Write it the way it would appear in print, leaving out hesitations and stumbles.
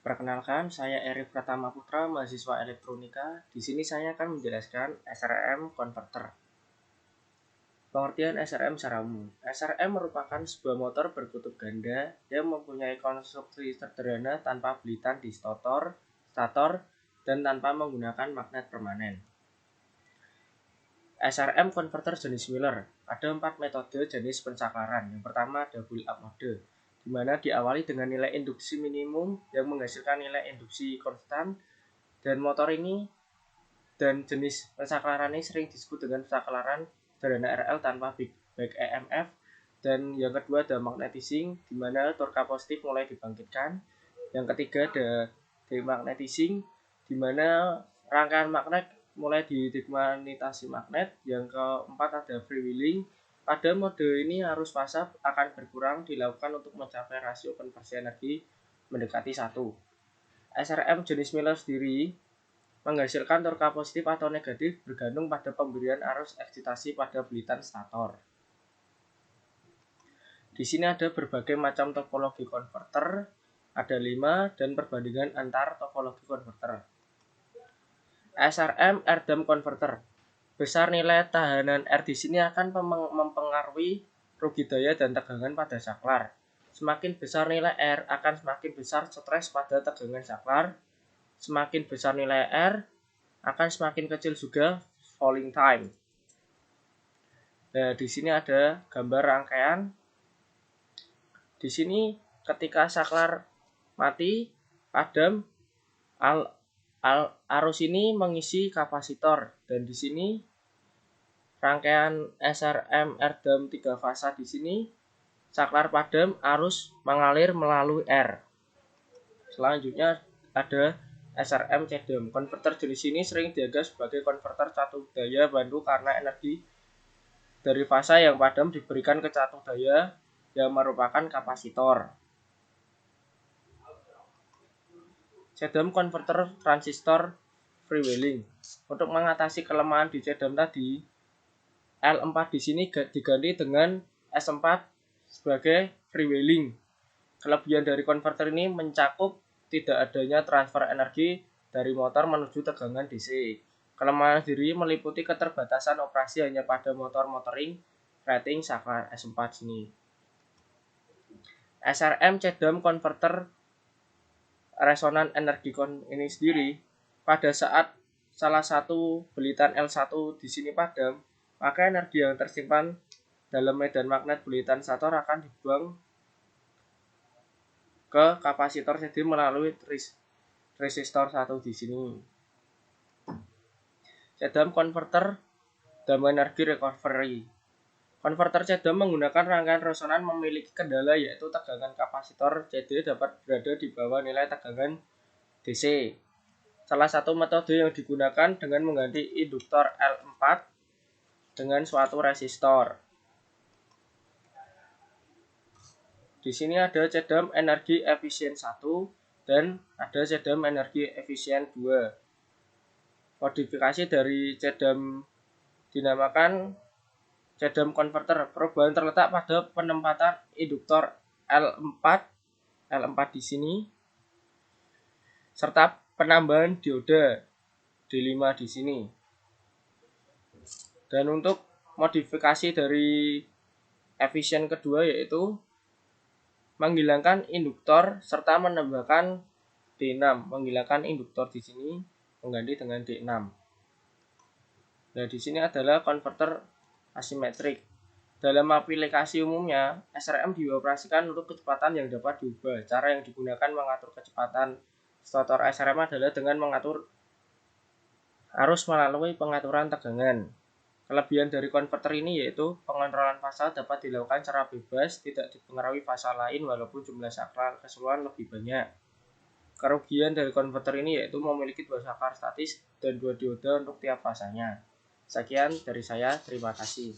Perkenalkan, saya Eri Pratama Putra, mahasiswa elektronika. Di sini saya akan menjelaskan SRM converter. Pengertian SRM secara umum. SRM merupakan sebuah motor berkutub ganda yang mempunyai konstruksi sederhana tanpa belitan di stator, dan tanpa menggunakan magnet permanen. SRM converter jenis Miller. Ada 4 metode jenis pensaklaran. Yang pertama double up mode, di mana diawali dengan nilai induksi minimum yang menghasilkan nilai induksi konstan, dan motor ini dan jenis pensaklaran ini sering disebut dengan pensaklaran sederhana RL tanpa back EMF. Dan yang kedua ada magnetizing, di mana torka positif mulai dibangkitkan. Yang ketiga ada demagnetizing, di mana rangkaian magnet mulai didemagnetasi magnet. Yang keempat ada freewheeling. Pada mode ini arus fasa akan berkurang dilakukan untuk mencapai rasio konversi energi mendekati 1. SRM jenis Miller sendiri menghasilkan torka positif atau negatif bergantung pada pemberian arus eksitasi pada belitan stator. Di sini ada berbagai macam topologi konverter, ada 5, dan perbandingan antar topologi konverter. SRM Erdem Converter. Besar nilai tahanan R di sini akan mempengaruhi rugi daya dan tegangan pada saklar. Semakin besar nilai R, akan semakin besar stres pada tegangan saklar. Semakin besar nilai R, akan semakin kecil juga falling time. Nah, di sini ada gambar rangkaian. Di sini ketika saklar mati, padam, arus ini mengisi kapasitor, dan di sini rangkaian SRM Erdem 3 fasa di sini saklar padam, arus mengalir melalui R. Selanjutnya ada SRM Cedem. Konverter jenis ini sering dianggap sebagai konverter catuh daya bantu karena energi dari fasa yang padam diberikan ke catuh daya yang merupakan kapasitor. Cedem converter transistor freewheeling. Untuk mengatasi kelemahan di cedem tadi, L4 di sini diganti dengan S4 sebagai freewheeling. Kelebihan dari konverter ini mencakup tidak adanya transfer energi dari motor menuju tegangan DC. Kelemahan diri meliputi keterbatasan operasi hanya pada motor motoring rating saklar S4 sini. SRM Cedem converter resonan energi ini sendiri, pada saat salah satu belitan L1 di sini padam, maka energi yang tersimpan dalam medan magnet belitan stator akan dibuang ke kapasitor cedem melalui resistor 1 di sini. Cedem converter dam energi recovery. Konverter cedem menggunakan rangkaian resonan memiliki kendala, yaitu tegangan kapasitor CD dapat berada di bawah nilai tegangan DC. Salah satu metode yang digunakan dengan mengganti induktor L4 dengan suatu resistor. Di sini ada cedem energi efisien 1 dan ada cedem energi efisien 2. Modifikasi dari cedem dinamakan cedem converter. Perubahan terletak pada penempatan induktor L4 di sini, serta penambahan dioda D5 di sini. Dan untuk modifikasi dari efisien kedua yaitu menghilangkan induktor serta menambahkan D6. Menghilangkan induktor di sini mengganti dengan D6. Nah, di sini adalah konverter asimetrik. Dalam aplikasi umumnya, SRM dioperasikan untuk kecepatan yang dapat diubah. Cara yang digunakan mengatur kecepatan stator SRM adalah dengan mengatur arus melalui pengaturan tegangan. Kelebihan dari konverter ini yaitu pengontrolan fasa dapat dilakukan secara bebas, tidak dipengaruhi fasa lain walaupun jumlah saklar keseluruhan lebih banyak. Kerugian dari konverter ini yaitu memiliki 2 saklar statis dan 2 dioda untuk tiap fasanya. Sekian dari saya, terima kasih.